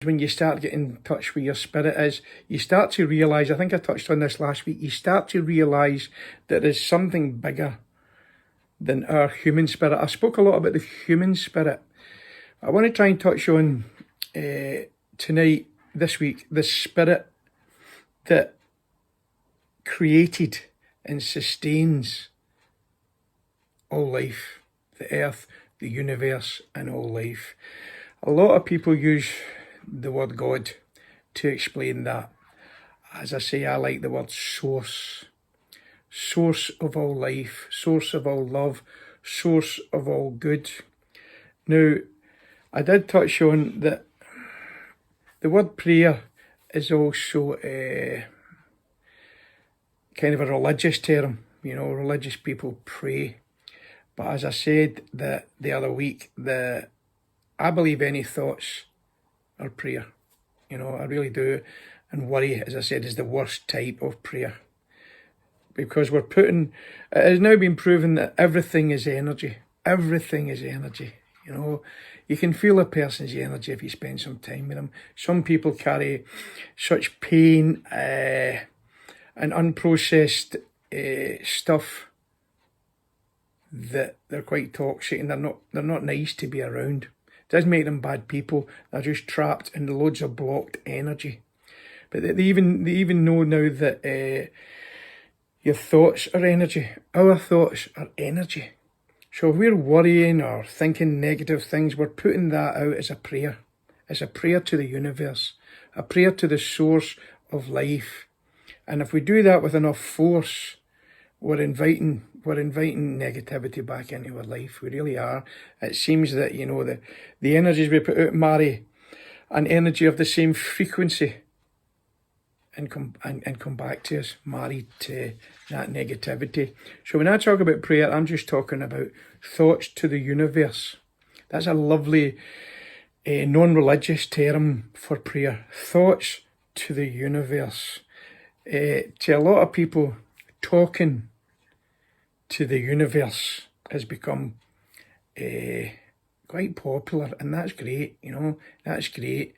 when you start getting in touch with your spirit is, you start to realise, I think I touched on this last week, you start to realise that there's something bigger than our human spirit. I spoke a lot about the human spirit. I want to try and touch on tonight, this week, the spirit that created and sustains all life, the earth, the universe, and all life. A lot of people use the word God to explain that. As I say, I like the word source. Source of all life, source of all love, source of all good. Now, I did touch on that the word prayer is also kind of a religious term. You know, religious people pray. But as I said the other week, I believe any thoughts are prayer. You know, I really do. And worry, as I said, is the worst type of prayer. Because it has now been proven that everything is energy. Everything is energy. You know, you can feel a person's energy if you spend some time with them. Some people carry such pain and unprocessed stuff that they're quite toxic and they're not nice to be around. It doesn't make them bad people. They're just trapped in loads of blocked energy. But they even know now that your thoughts are energy. Our thoughts are energy. So if we're worrying or thinking negative things, we're putting that out as a prayer. As a prayer to the universe. A prayer to the source of life. And if we do that with enough force, we're inviting negativity back into our life. We really are. It seems that, you know, the energies we put out marry an energy of the same frequency and come back to us, married to that negativity. So when I talk about prayer, I'm just talking about thoughts to the universe. That's a lovely non-religious term for prayer. Thoughts to the universe. To a lot of people, talking to the universe has become quite popular, and that's great. You know, that's great.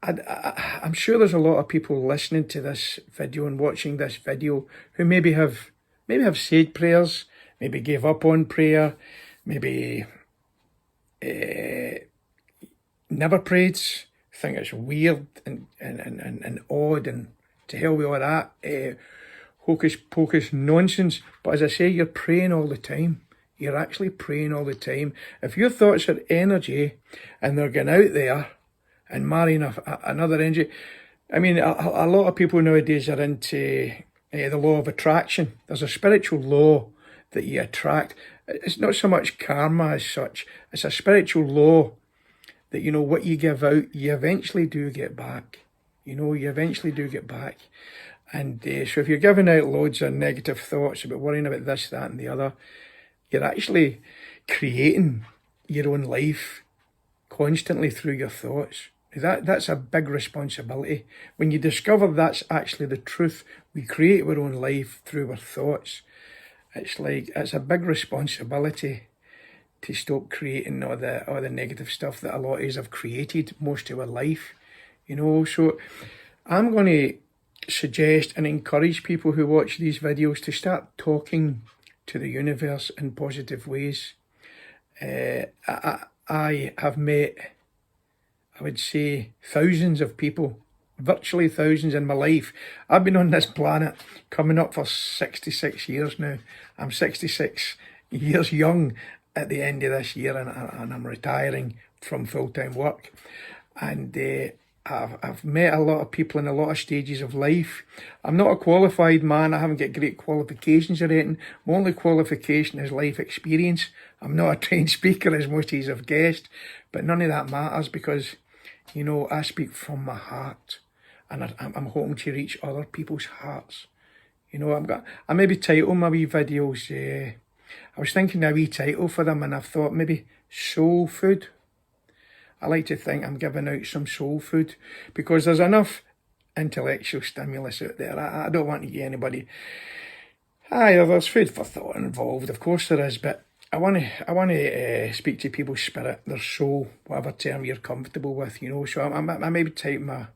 I'm sure there's a lot of people listening to this video and watching this video who maybe have said prayers, maybe gave up on prayer, maybe never prayed, think it's weird and odd, and to hell with all that hocus pocus nonsense. But as I say, you're praying all the time. You're actually praying all the time. If your thoughts are energy and they're going out there and marrying another energy. I mean, a lot of people nowadays are into the law of attraction. There's a spiritual law that you attract. It's not so much karma as such. It's a spiritual law that, you know, what you give out, you eventually do get back. You know, you eventually do get back. And so if you're giving out loads of negative thoughts about worrying about this, that and the other, you're actually creating your own life constantly through your thoughts. That's a big responsibility. When you discover that's actually the truth, we create our own life through our thoughts. It's a big responsibility to stop creating all the negative stuff that a lot of us have created most of our life. You know, so I'm going to suggest and encourage people who watch these videos to start talking to the universe in positive ways. I have met, I would say, thousands of people, virtually thousands in my life. I've been on this planet coming up for 66 years now. I'm 66 years young at the end of this year, and I'm retiring from full-time work. And I've met a lot of people in a lot of stages of life. I'm not a qualified man. I haven't got great qualifications or anything. My only qualification is life experience. I'm not a trained speaker, as most of you have guessed, but none of that matters because, you know, I speak from my heart, and I'm hoping to reach other people's hearts. You know, I maybe title my wee videos, I was thinking a wee title for them, and I thought maybe soul food. I like to think I'm giving out some soul food because there's enough intellectual stimulus out there. I don't want to get anybody... Aye, there's food for thought involved, of course there is, but I want to speak to people's spirit, their soul, whatever term you're comfortable with, you know. So I maybe type my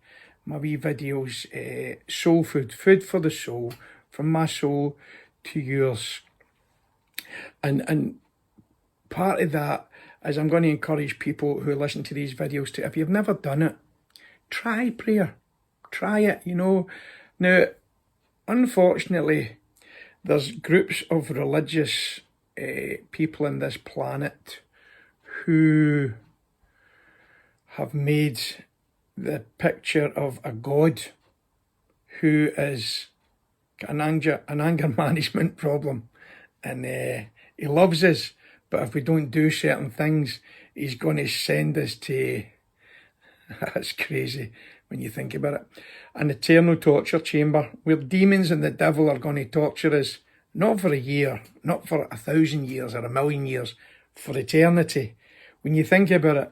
wee videos, soul food, food for the soul, from my soul to yours. And part of that is I'm going to encourage people who listen to these videos to, if you've never done it, try prayer. Try it, you know. Now, unfortunately, there's groups of religious people on this planet who have made the picture of a God who is got an anger management problem, and he loves us, but if we don't do certain things, he's going to send us to that's crazy when you think about it, an eternal torture chamber where demons and the devil are going to torture us, not for a year, not for 1,000 years or 1,000,000 years, for eternity. When you think about it,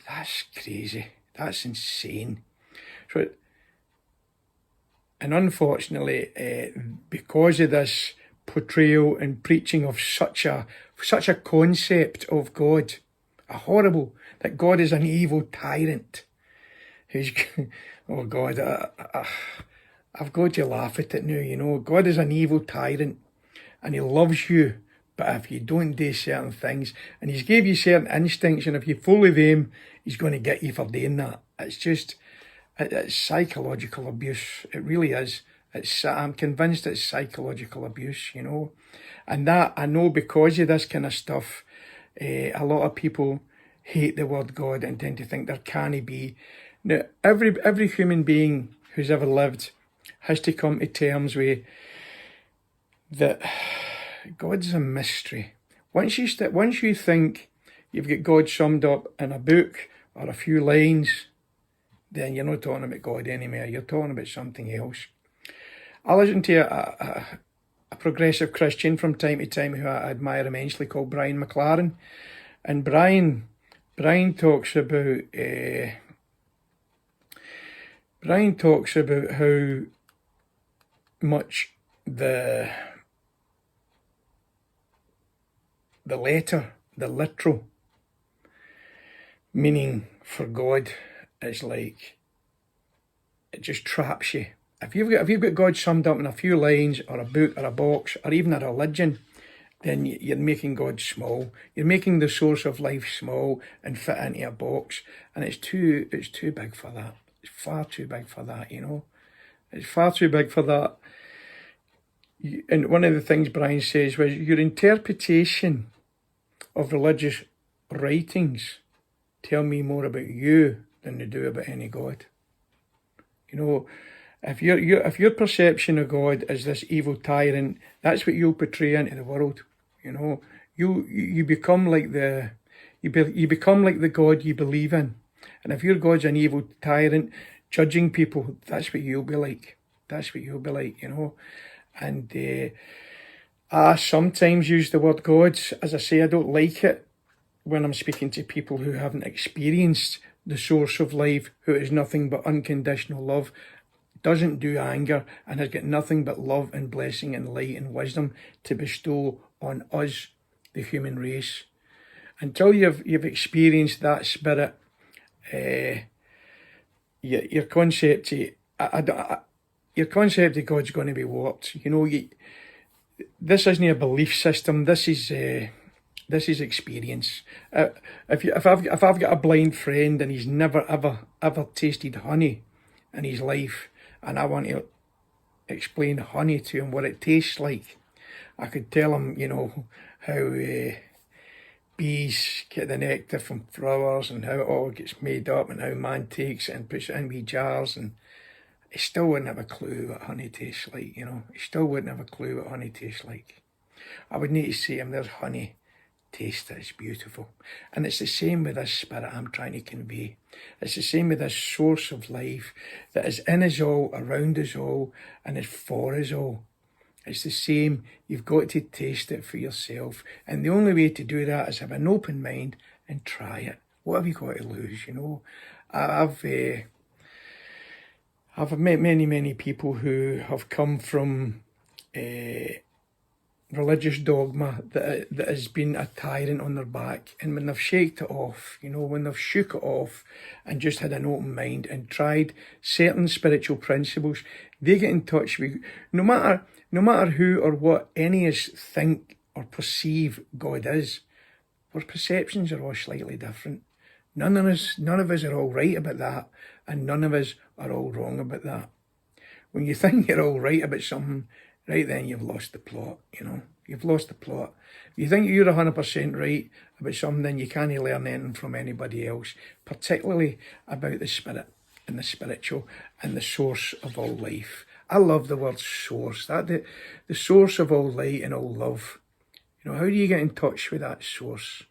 that's crazy. That's insane. So, and unfortunately, because of this portrayal and preaching of such a concept of God, a horrible, that God is an evil tyrant who's, oh God, I've got to laugh at it now, you know. God is an evil tyrant and he loves you, but if you don't do certain things, and he's gave you certain instincts, and if you follow them, he's going to get you for doing that. It's just, it's psychological abuse. It really is. I'm convinced it's psychological abuse, you know. And that, I know because of this kind of stuff, a lot of people hate the word God and tend to think there can't be. Now, every human being who's ever lived has to come to terms with that God's a mystery. Once you think you've got God summed up in a book or a few lines, then you're not talking about God anymore. You're talking about something else. I listen to a progressive Christian from time to time who I admire immensely, called Brian McLaren, and Brian talks about how much the letter, the literal meaning for God is like, it just traps you. If you've got God summed up in a few lines or a book or a box or even a religion, then you're making God small. You're making the source of life small and fit into a box, and it's too big for that. It's far too big for that, you know. It's far too big for that. And one of the things Brian says was, your interpretation of religious writings tell me more about you than they do about any God. You know, if your perception of God is this evil tyrant, that's what you'll portray into the world. You know, you become like you become like the God you believe in. And if your God's an evil tyrant, judging people, that's what you'll be like. That's what you'll be like, you know. And I sometimes use the word God. As I say, I don't like it when I'm speaking to people who haven't experienced the source of life, who is nothing but unconditional love, doesn't do anger, and has got nothing but love and blessing and light and wisdom to bestow on us, the human race. Until you've experienced that spirit, your concept of God's going to be warped. You know, this isn't a belief system. This is experience. If I've got a blind friend and he's never ever tasted honey in his life, and I want to explain honey to him, what it tastes like, I could tell him, you know, how bees get the nectar from flowers and how it all gets made up, and how man takes it and puts it in wee jars, and he still wouldn't have a clue what honey tastes like, you know. He still wouldn't have a clue what honey tastes like. I would need to say to him, there's honey, taste it, it's beautiful. And it's the same with this spirit I'm trying to convey. It's the same with this source of life that is in us all, around us all, and is for us all. It's the same. You've got to taste it for yourself. And the only way to do that is have an open mind and try it. What have you got to lose, you know? I've met many people who have come from religious dogma that has been a tyrant on their back. And when they've shaked it off, when they've shook it off and just had an open mind and tried certain spiritual principles, they get in touch with, no matter who or what any of us think or perceive God is, our perceptions are all slightly different. None of us are all right about that, and none of us are all wrong about that. When you think you're all right about something, right then you've lost the plot, You've lost the plot. If you think you're 100% right about something, then you can't learn anything from anybody else, particularly about the spirit and the spiritual and the source of all life. I love the word source, the source of all light and all love. How do you get in touch with that source?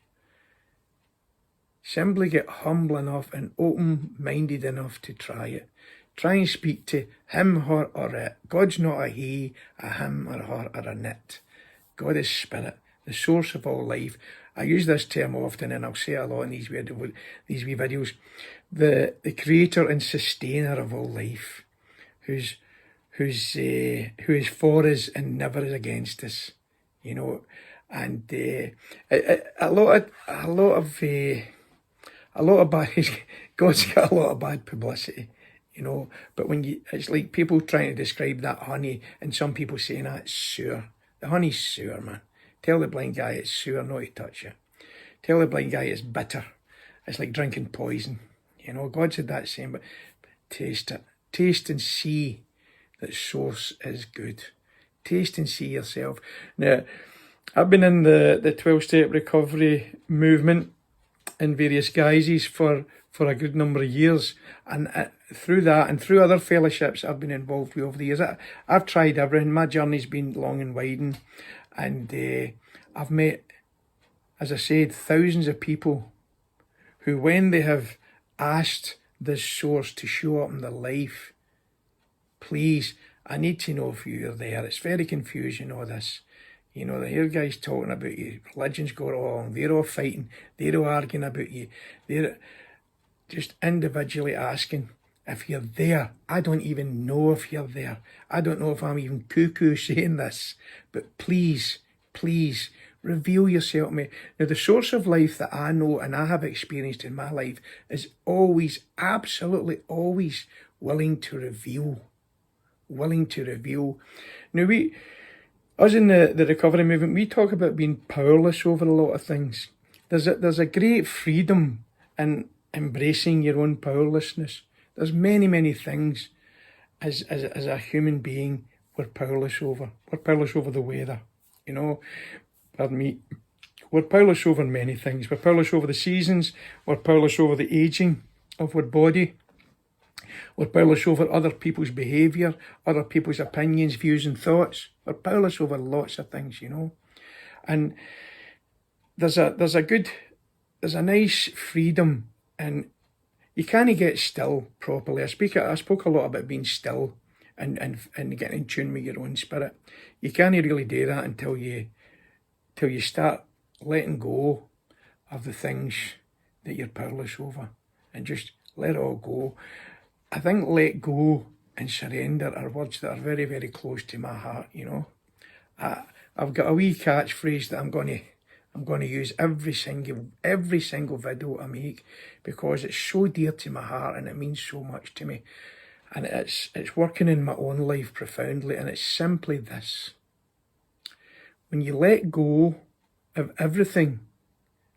Simply get humble enough and open-minded enough to try it. Try and speak to him, her, or it. God's not a he, a him, or a her, or a it. God is spirit, the source of all life. I use this term often, and I'll say it a lot in these wee videos. The creator and sustainer of all life, who is for us and never is against us. And a lot of bad. God's got a lot of bad publicity. But it's like people trying to describe that honey, and some people saying that it's sour. The honey's sour, man. Tell the blind guy it's sour, not to touch it. Tell the blind guy it's bitter. It's like drinking poison. God said that same, but taste it. Taste and see that source is good. Taste and see yourself. Now, I've been in the 12-step recovery movement in various guises for a good number of years, and through that and through other fellowships I've been involved with over the years, I've tried everything. My journey's been long and wide, and I've met, as I said, thousands of people who, when they have asked this source to show up in their life, please, I need to know if you're there. It's very confusing, all this. They hear guys talking about you, religion's got wrong, they're all fighting, they're all arguing about you. They're just individually asking if you're there. I don't even know if you're there. I don't know if I'm even cuckoo saying this, but please, reveal yourself to me. Now, the source of life that I know and I have experienced in my life is always, absolutely always willing to reveal. Now, us in the recovery movement, we talk about being powerless over a lot of things. There's a great freedom in embracing your own powerlessness. There's many things as a human being we're powerless over. We're powerless over the weather, pardon me. We're powerless over many things. We're powerless over the seasons. We're powerless over the aging of our body. We're powerless over other people's behaviour, other people's opinions, views and thoughts. We're powerless over lots of things, And there's a nice freedom, and you can't get still properly. I spoke a lot about being still and getting in tune with your own spirit. You can't really do that until you start letting go of the things that you're powerless over, and just let it all go. I think let go and surrender are words that are very, very close to my heart. I've got a wee catchphrase that I'm going to use every single video I make, because it's so dear to my heart and it means so much to me, and it's working in my own life profoundly. And it's simply this: when you let go of everything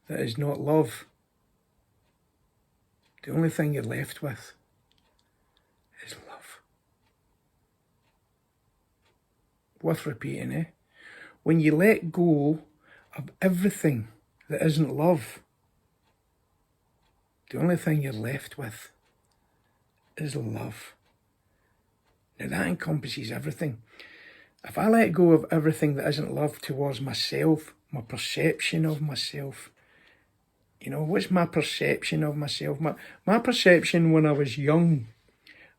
that is not love, the only thing you're left with is love. Worth repeating, eh? When you let go of everything that isn't love, the only thing you're left with is love. Now that encompasses everything. If I let go of everything that isn't love towards myself, my perception of myself, what's my perception of myself? My perception when I was young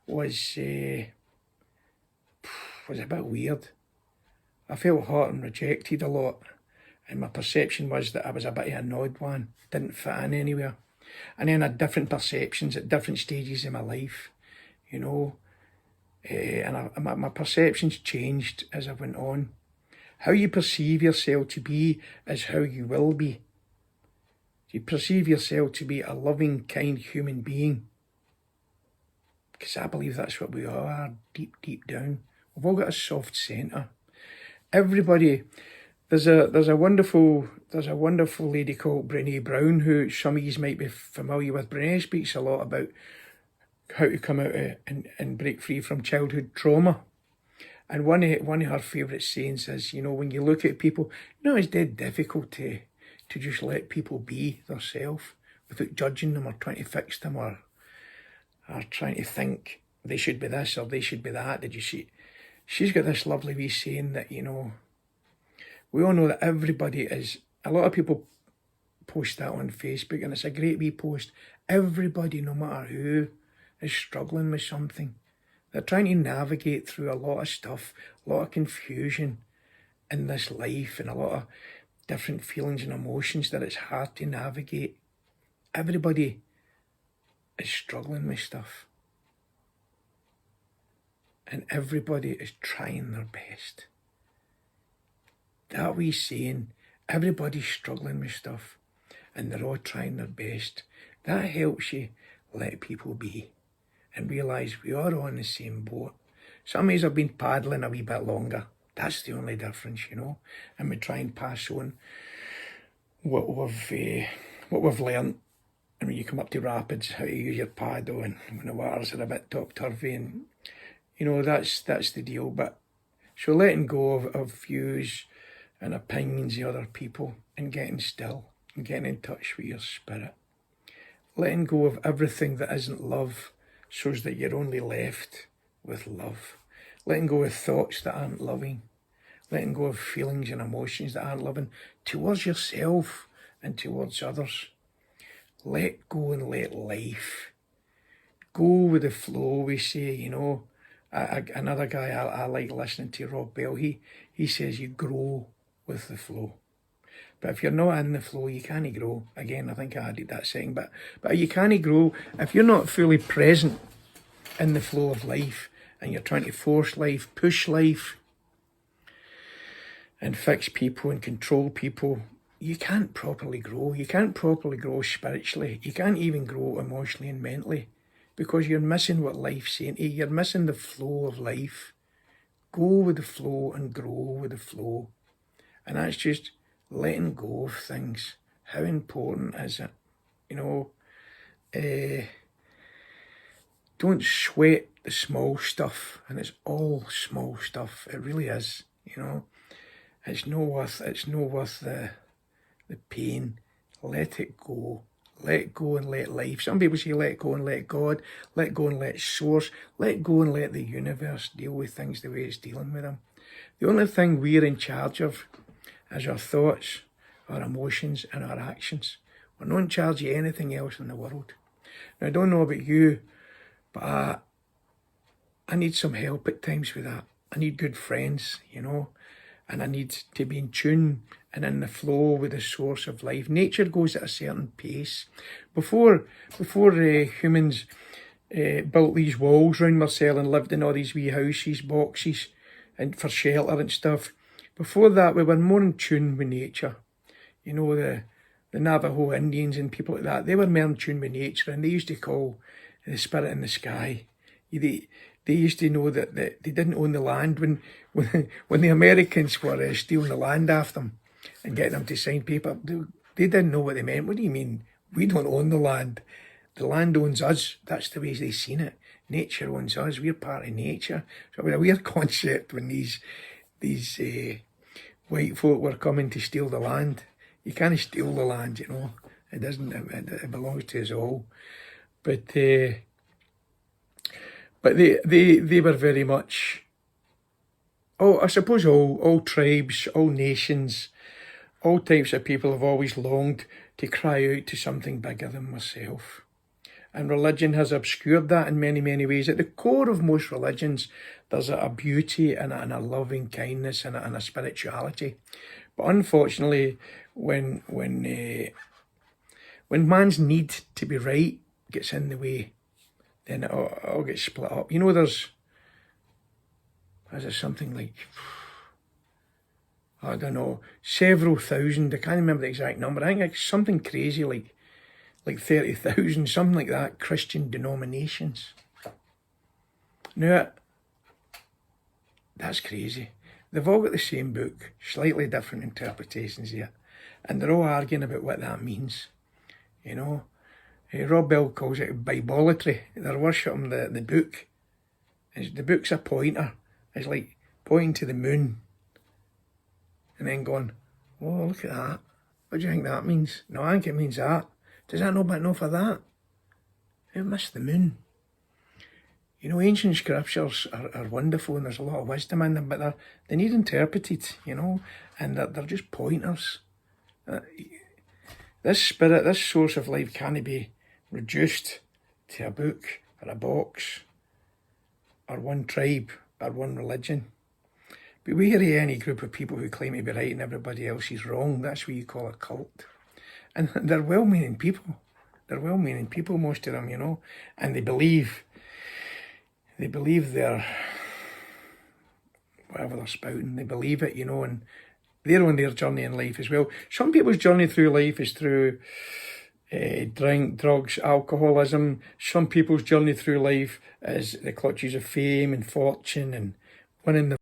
was a bit weird. I felt hurt and rejected a lot, and my perception was that I was a bit of an odd one, didn't fit in anywhere. And then I had different perceptions at different stages in my life, and my perceptions changed as I went on. How you perceive yourself to be is how you will be. You perceive yourself to be a loving, kind human being. Because I believe that's what we all are, deep, deep down. We've all got a soft centre. Everybody, there's a wonderful lady called Brené Brown, who some of you might be familiar with. Brené speaks a lot about how to come out and break free from childhood trauma. And one of her favourite sayings is, when you look at people, it's dead difficult to just let people be themselves without judging them or trying to fix them or trying to think they should be this or they should be that. Did you see? She's got this lovely wee saying that, we all know that everybody is, a lot of people post that on Facebook, and it's a great wee post. Everybody, no matter who, is struggling with something. They're trying to navigate through a lot of stuff, a lot of confusion in this life, and a lot of different feelings and emotions that it's hard to navigate. Everybody is struggling with stuff. And everybody is trying their best. That wee saying, everybody's struggling with stuff and they're all trying their best, that helps you let people be and realise we are on the same boat. Some of us have been paddling a wee bit longer. That's the only difference, and we try and pass on what we've learnt. And when you come up to rapids, how to use your paddle, and when the waters are a bit topsy-turvy, and that's the deal. But so letting go of views and opinions of other people and getting still and getting in touch with your spirit. Letting go of everything that isn't love so that you're only left with love. Letting go of thoughts that aren't loving. Letting go of feelings and emotions that aren't loving towards yourself and towards others. Let go and let life go with the flow, we say, Another guy I like listening to, Rob Bell, he says you grow with the flow. But if you're not in the flow, you can't grow. Again, I think I added that saying, but you can't grow if you're not fully present in the flow of life and you're trying to force life, push life, and fix people and control people. You can't properly grow. You can't properly grow spiritually. You can't even grow emotionally and mentally because you're missing what life's saying to you. You're missing the flow of life. Go with the flow and grow with the flow. And that's just letting go of things. How important is it? Don't sweat the small stuff, and it's all small stuff. It really is, It's no worth the pain. Let it go. Let go and let life. Some people say let go and let God. Let go and let source. Let go and let the universe deal with things the way it's dealing with them. The only thing we're in charge of is our thoughts, our emotions and our actions. We're not in charge of anything else in the world. Now, I don't know about you, but I need some help at times with that. I need good friends, and I need to be in tune and in the flow with the source of life. Nature goes at a certain pace. Before humans built these walls around Marcel and lived in all these wee houses, boxes, and for shelter and stuff, before that we were more in tune with nature. The Navajo Indians and people like that, they were more in tune with nature, and they used to call the spirit in the sky. They used to know that they didn't own the land when the Americans were stealing the land off them and getting them to sign paper. They didn't know what they meant. What do you mean? We don't own the land. The land owns us. That's the way they seen it. Nature owns us. We're part of nature. So it was a weird concept when these white folk were coming to steal the land. You can't steal the land, It doesn't. It belongs to us all. But they were very much. I suppose all tribes, all nations, all types of people have always longed to cry out to something bigger than myself. And religion has obscured that in many, many ways. At the core of most religions, there's a beauty and a loving kindness and a spirituality. But unfortunately, when man's need to be right gets in the way, then it all gets split up. There's something like I don't know, several thousand, I can't remember the exact number, I think it's something crazy like 30,000, something like that, Christian denominations. Now, that's crazy. They've all got the same book, slightly different interpretations here, and they're all arguing about what that means. You know, Rob Bell calls it Bibleatry. They're worshipping the book. The book's a pointer. It's like pointing to the moon and then going, oh, look at that. What do you think that means? No, I think it means that. Does that know but enough for that? It missed the moon. You know, ancient scriptures are wonderful and there's a lot of wisdom in them, but they need interpreted, you know, and they're just pointers. This spirit, this source of life can't be reduced to a book or a box or one tribe or one religion. Beware of any group of people who claim to be right and everybody else is wrong. That's what you call a cult. And they're well-meaning people. They're well-meaning people, most of them, you know, and they believe they're, whatever they're spouting, they believe it, you know, and they're on their journey in life as well. Some people's journey through life is through drink, drugs, alcoholism. Some people's journey through life is the clutches of fame and fortune and winning the